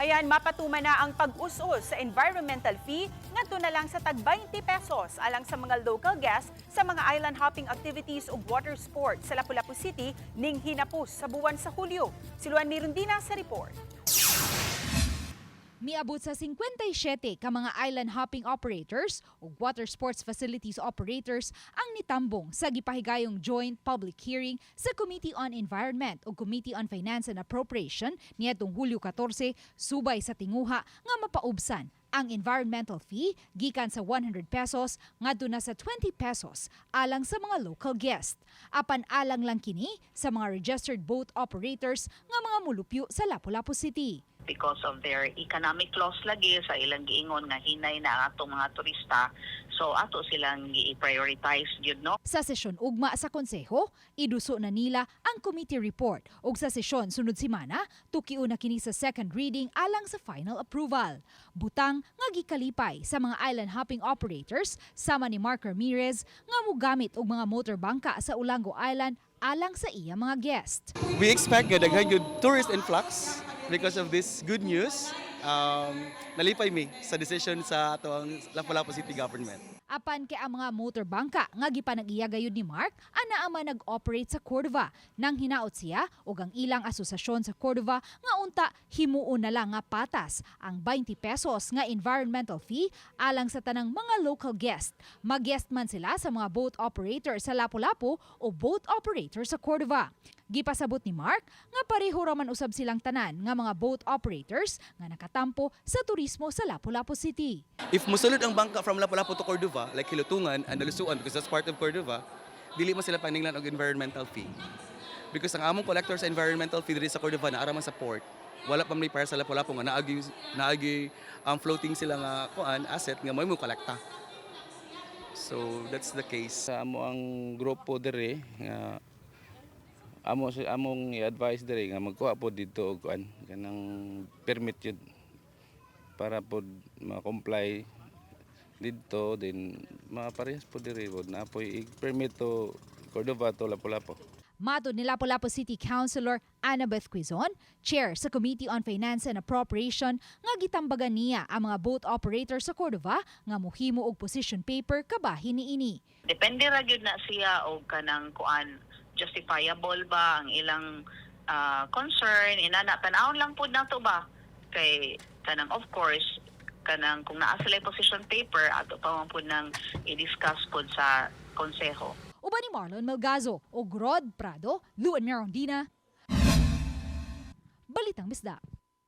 Ayan, mapatuman na ang pag-us-us sa environmental fee ngadto na lang sa tag 20 pesos alang sa mga local guests sa mga island hopping activities ug water sports sa Lapu-Lapu City ning hinapos sa buwan sa Hulyo. Si Luan Mirundina sa report. Miabot sa 57 ka mga island hopping operators o water sports facilities operators ang nitambong sa gipahigayong joint public hearing sa Committee on Environment o Committee on Finance and Appropriation niadtong Hulyo 14 subay sa tinguha nga mapaubsan ang environmental fee gikan sa 100 pesos ngadto na sa 20 pesos alang sa mga local guest. Apan alang lang kini sa mga registered boat operators nga mga mulupyo sa Lapu-Lapu City. Because of their economic loss lagi sa ilang giingon nga hinay na ang atong mga turista, so ato silang i-prioritize yun, no? Sa sesyon ugma sa konseho, iduso na nila ang committee report ug sa sesyon sunod semana tukiu na kini sa second reading alang sa final approval. Butang nga gikalipay sa mga island hopping operators sama ni Mark Ramirez nga mogamit og mga motorbangka sa Ulango Island alang sa iya mga guest. We expect daghan gyud tourist influx because of this good news. Nalipay mi sa decision sa atong Lapu-Lapu City government. Apan kay ang mga motorbangka nga gipanag-iya gayud ni Mark ana ama nag-operate sa Cordova nang hinaot siya ug ang ilang asosasyon sa Cordova nga unta himuon na lang nga patas ang 20 pesos nga environmental fee alang sa tanang mga local guest. Mag-guest man sila sa mga boat operator sa Lapu-Lapu o boat operator sa Cordova. Gipasabot ni Mark nga pareho ra man usab silang tanan nga mga boat operators nga nakatampo sa turismo sa Lapu-Lapu City. If musulod ang bangka from Lapu-Lapu to Cordova, like Hilutungan and Dalusuan, because that's part of Cordova, dili man sila paninglan og environmental fee. Because ang among collector sa environmental fee diri sa Cordova na ara man sa port, wala pa may para sa Lapu-Lapu nga naagi ang floating sila nga kuan asset nga may mo kolekta. So that's the case. Sa amo ang grupo diri nga among i-advise diri nga magkuha po dito og kuan kanang permit yun para po ma-comply dito din maparehas po diri pod na po i-permit to Cordova to Lapu-Lapu. Matod ni Lapu-Lapu City Councilor Annabeth Quizon, chair sa Committee on Finance and Appropriation, nga gitambagan niya ang mga boat operator sa Cordova nga mohimo og position paper kabahin niini. Depende ra gyud na siya og kanang kuan justifiable ba ang ilang concern, inana tanawon lang pud nato ba kay kanang of course kanang kung naa sila position paper ato pa man pud nang i-discuss pud sa konseho. Uban ni Marlon Melgazo o Rod Prado, Luan Mirundina, Balitang Bisda.